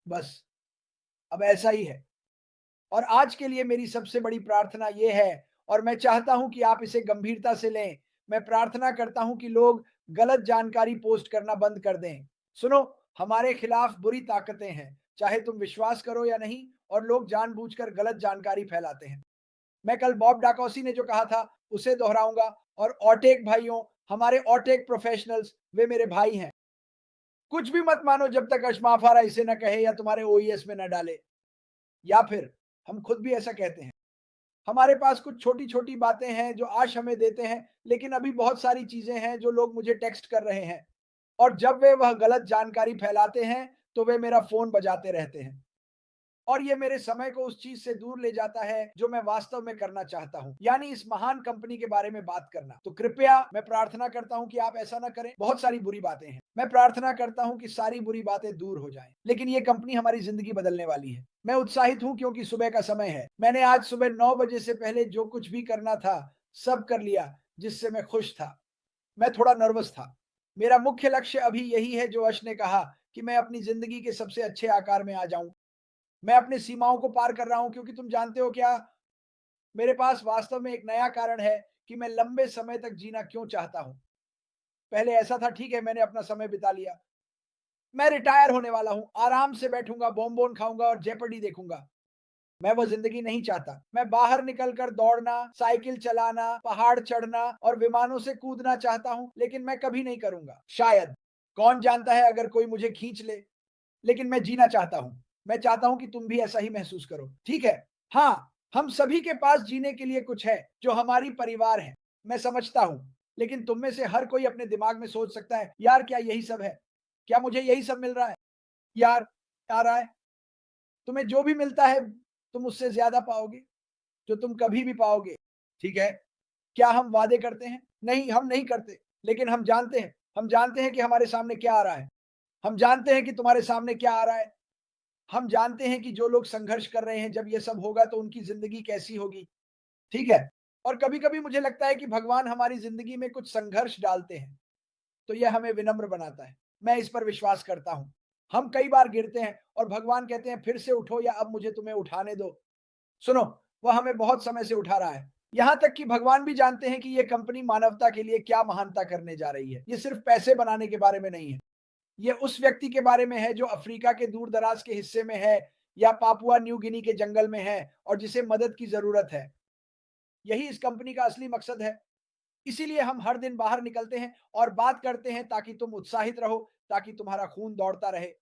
बस अब ऐसा ही है। और आज के लिए मेरी सबसे बड़ी प्रार्थना ये है, और मैं चाहता हूं कि आप इसे गंभीरता से लें। मैं प्रार्थना करता हूं कि लोग गलत जानकारी पोस्ट करना बंद कर दें। सुनो, हमारे खिलाफ बुरी ताकतें हैं, चाहे तुम विश्वास करो या नहीं, और लोग जानबूझकर गलत जानकारी फैलाते हैं। मैं कल बॉब डाकोसी ने जो कहा था उसे दोहराऊंगा। और ऑटेक भाइयों, हमारे ऑटेक प्रोफेशनल्स, वे मेरे भाई हैं। कुछ भी मत मानो जब तक अशमाफारा इसे न कहे या तुम्हारे ओईएस में न डाले, या फिर हम खुद भी ऐसा कहते हैं। हमारे पास कुछ छोटी-छोटी बातें हैं जो आश हमें देते हैं, लेकिन अभी बहुत सारी चीज़ें हैं जो लोग मुझे टेक्स्ट कर रहे हैं, और जब वे वह गलत जानकारी फैलाते हैं, तो वे मेरा फ़ोन बजाते रहते हैं। और ये मेरे समय को उस चीज़ से दूर ले जाता है जो मैं वास्तव में करना चाहता हूँ, यानी इस महान कंपनी के बारे में बात करना। तो कृपया मैं प्रार्थना करता हूँ कि आप ऐसा ना करें। बहुत सारी बुरी बातें हैं। मैं प्रार्थना करता हूँ कि सारी बुरी बातें दूर हो जाएँ। लेकिन ये कंपनी हमारी ज़िंदगी बदलने वाली है। मैं उत्साहित हूँ क्योंकि सुबह का समय है। मैंने आज सुबह 9 बजे से पहले जो कुछ भी करना था, सब कर लिया, जिससे मैं खुश था। मैं थोड़ा नर्वस था। मेरा मुख्य लक्ष्य अभी यही है जो यश ने कहा, कि मैं अपनी ज़िंदगी के सबसे अच्छे आकार में आ जाऊँ। मैं अपनी सीमाओं को पार कर रहा हूँ, क्योंकि तुम जानते हो क्या, मेरे पास वास्तव में एक नया कारण है कि मैं लंबे समय तक जीना क्यों चाहता हूँ। पहले ऐसा था, ठीक है, मैंने अपना समय बिता लिया। मैं रिटायर होने वाला हूँ, आराम से बैठूँगा, बोन-बोन खाऊँगा और जेपरडी देखूँगा। मैं वो ज़िंदगी नहीं चाहता। मैं बाहर निकल कर दौड़ना, साइकिल चलाना, पहाड़ चढ़ना और विमानों से कूदना चाहता हूँ, लेकिन मैं कभी नहीं करूँगा। शायद, कौन जानता है, अगर कोई मुझे खींच ले। लेकिन मैं जीना चाहता हूँ। मैं चाहता हूँ कि तुम भी ऐसा ही महसूस करो, ठीक है? हाँ, हम सभी के पास जीने के लिए कुछ है, जो हमारी परिवार है। मैं समझता हूँ, लेकिन तुम में से हर कोई अपने दिमाग में सोच सकता है, यार क्या यही सब है? क्या मुझे यही सब मिल रहा है? यार, आ रहा है। तुम्हें जो भी मिलता है, तुम उससे ज़्यादा पाओगे, जो तुम कभी भी पाओगे, ठीक है? क्या हम वादे करते हैं? नहीं, हम नहीं करते, लेकिन हम जानते हैं कि हमारे सामने क्या आ रहा है। हम जानते हैं कि तुम्हारे सामने क्या आ रहा है। हम जानते हैं कि जो लोग संघर्ष कर रहे हैं, जब ये सब होगा तो उनकी ज़िंदगी कैसी होगी, ठीक है? और कभी-कभी मुझे लगता है कि भगवान हमारी ज़िंदगी में कुछ संघर्ष डालते हैं, तो यह हमें विनम्र बनाता है। मैं इस पर विश्वास करता हूँ। हम कई बार गिरते हैं और भगवान कहते हैं, फिर से उठो, या अब मुझे तुम्हें उठाने दो। सुनो, वह हमें बहुत समय से उठा रहा है। यहाँ तक कि भगवान भी जानते हैं कि ये कंपनी मानवता के लिए क्या महानता करने जा रही है। ये सिर्फ पैसे बनाने के बारे में नहीं है। ये उस व्यक्ति के बारे में है जो अफ्रीका के दूर-दराज के हिस्से में है, या पापुआ न्यू गिनी के जंगल में है, और जिसे मदद की ज़रूरत है। यही इस कंपनी का असली मकसद है। इसीलिए हम हर दिन बाहर निकलते हैं और बात करते हैं, ताकि तुम उत्साहित रहो, ताकि तुम्हारा खून दौड़ता रहे।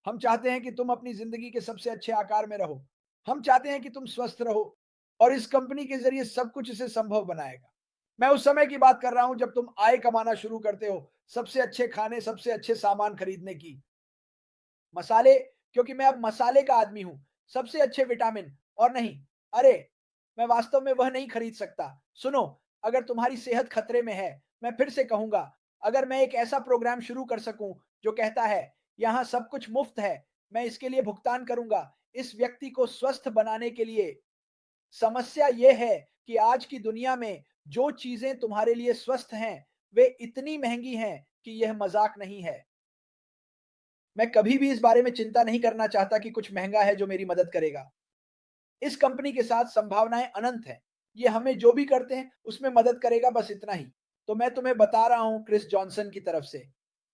हम चाहते हैं कि तुम अपनी ज़िंदगी के सबसे अच्छे आकार में रहो। हम चाहते हैं कि तुम स्वस्थ रहो, और इस कंपनी के ज़रिए सब कुछ इसे संभव बनाएगा। मैं उस समय की बात कर रहा हूँ जब तुम आय कमाना शुरू करते हो, सबसे अच्छे खाने, सबसे अच्छे सामान खरीदने की। मसाले, क्योंकि मैं अब मसाले का आदमी हूँ, सबसे अच्छे विटामिन, और नहीं, अरे! मैं वास्तव में वह नहीं खरीद सकता। सुनो, अगर तुम्हारी सेहत खतरे में है, मैं फिर से कहूँगा, अगर मैं एक ऐसा प्रोग्राम शुरू कर सकूँ जो कहता है, यहाँ सब कुछ मुफ्त है, मैं इसके लिए भुगतान करूँगा, इस व्यक्ति को स्वस्थ बनाने के लिए। समस्या ये है कि आज की दुनिया में जो चीज़ें तुम्हारे लिए स्वस्थ हैं, वे इतनी महँगी हैं कि यह मज़ाक नहीं है। मैं कभी भी इस बारे में चिंता नहीं करना चाहता कि कुछ महँगा है जो मेरी मदद करेगा। इस कंपनी के साथ संभावनाएँ अनंत हैं। ये हमें जो भी करते हैं उसमें मदद करेगा, बस इतना ही। तो मैं तुम्हें बता रहा हूँ क्रिस जॉनसन की तरफ से,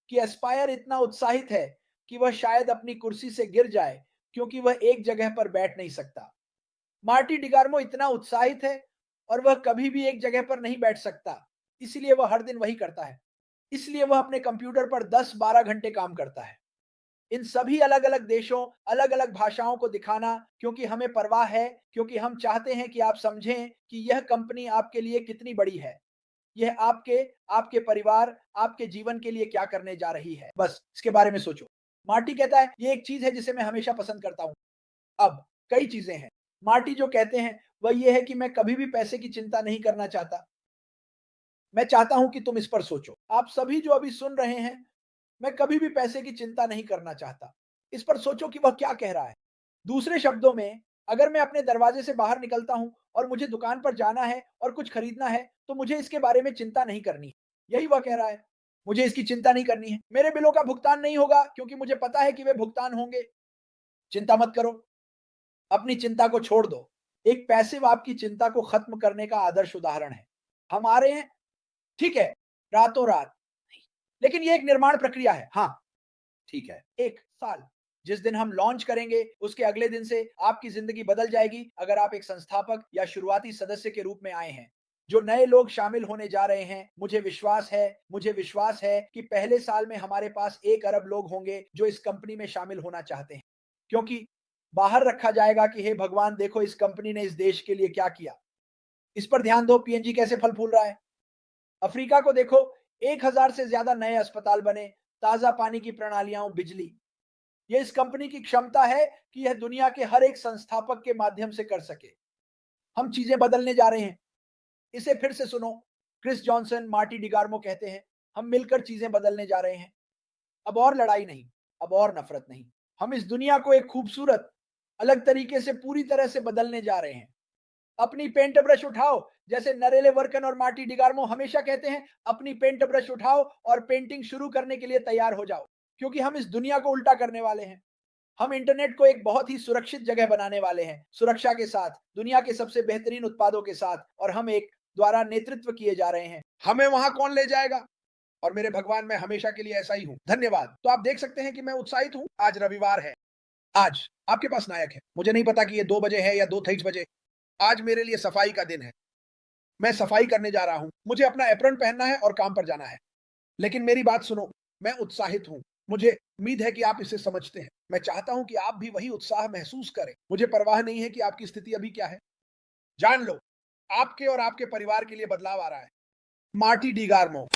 कि एस्पायर इतना उत्साहित है कि वह शायद अपनी कुर्सी से गिर जाए, क्योंकि वह एक जगह पर बैठ नहीं सकता। मार्टी डिगार्मो इतना उत्साहित है, और वह कभी भी एक जगह पर नहीं बैठ सकता। इसलिए वह हर दिन वही करता है। इसलिए वह अपने कंप्यूटर पर 10-12 घंटे काम करता है। इन सभी अलग-अलग देशों, अलग-अलग भाषाओं को दिखाना, क्योंकि हमें परवाह है, क्योंकि हम चाहते हैं कि आप समझें कि यह कंपनी आपके लिए कितनी बड़ी है। यह आपके, आपके परिवार, आपके जीवन के लिए क्या करने जा रही है। बस इसके बारे में सोचो। मार्टी कहता है, ये एक चीज़ है जिसे मैं हमेशा पसंद करता हूँ। अब कई चीज़ें हैं। मार्टी जो कहते हैं वह ये है कि मैं कभी भी पैसे की चिंता नहीं करना चाहता। मैं चाहता हूँ कि तुम इस पर सोचो। आप सभी जो अभी सुन रहे हैं, मैं कभी भी पैसे की चिंता नहीं करना चाहता। इस पर सोचो कि वह क्या कह रहा है। दूसरे शब्दों में, अगर मैं अपने दरवाजे से बाहर निकलता हूँ और मुझे दुकान पर जाना है और कुछ खरीदना है, तो मुझे इसके बारे में चिंता नहीं करनी है। यही वह कह रहा है। मुझे इसकी चिंता नहीं करनी है। मेरे बिलों का भुगतान नहीं होगा, क्योंकि मुझे पता है कि वे भुगतान होंगे। चिंता मत करो, अपनी चिंता को छोड़ दो। एक पैसिव आपकी चिंता को खत्म करने का आदर्श उदाहरण है। हम आ रहे हैं, ठीक है, रातों-रात, लेकिन ये एक निर्माण प्रक्रिया है। हाँ, ठीक है, 1 साल। जिस दिन हम लॉन्च करेंगे, उसके अगले दिन से आपकी ज़िंदगी बदल जाएगी अगर आप एक संस्थापक या शुरुआती सदस्य के रूप में आए हैं। जो नए लोग शामिल होने जा रहे हैं, मुझे विश्वास है कि पहले साल में हमारे पास 1 अरब लोग होंगे जो इस कंपनी में शामिल होना चाहते हैं। क्योंकि बाहर रखा जाएगा कि हे भगवान देखो इस कंपनी ने इस देश के लिए क्या किया। इस पर ध्यान दो पीएनजी कैसे फल फूल रहा है। अफ्रीका को देखो 1000 से ज्यादा नए अस्पताल बने, ताजा पानी की प्रणालियां, बिजली। ये इस कंपनी की क्षमता है कि यह दुनिया के हर एक संस्थापक के माध्यम से कर सके। हम चीजें बदलने जा रहे हैं। इसे फिर से सुनो, क्रिस जॉनसन, मार्टी डिगार्मो कहते हैं, हम मिलकर चीजें बदलने जा रहे हैं। अब और लड़ाई नहीं, अब और नफरत नहीं। हम इस दुनिया को एक खूबसूरत, अलग तरीके से पूरी तरह से बदलने जा रहे हैं। अपनी पेंट ब्रश उठाओ, जैसे नरेले वर्कन और मार्टी डिगार्मो हमेशा कहते हैं, अपनी पेंट ब्रश उठाओ और पेंटिंग शुरू करने के लिए तैयार हो जाओ, क्योंकि हम इस दुनिया को उल्टा करने वाले हैं। हम इंटरनेट को एक बहुत ही सुरक्षित जगह बनाने वाले हैं, सुरक्षा के साथ, दुनिया के सबसे बेहतरीन उत्पादों के साथ, और हम एक द्वारा नेतृत्व किए जा रहे हैं। हमें वहां कौन ले जाएगा? और मेरे भगवान, मैं हमेशा के लिए ऐसा ही हूं। धन्यवाद। तो आप देख सकते हैं कि मैं उत्साहित हूं। आज रविवार है। आज आपके पास नायक है। मुझे नहीं पता कि ये 2 बजे है या 2:23 बजे। आज मेरे लिए सफाई का दिन है। मैं सफाई करने जा रहा हूं। मुझे अपना एप्रन पहनना है और काम पर जाना है। लेकिन मेरी बात सुनो, मैं उत्साहित हूं। मुझे उम्मीद है कि आप इसे समझते हैं। मैं चाहता हूं कि आप भी वही उत्साह महसूस करें। मुझे परवाह नहीं है कि आपकी स्थिति अभी क्या है। जान लो, आपके और आपके परिवार के लिए बदलाव आ रहा है। Marty de गार्मो।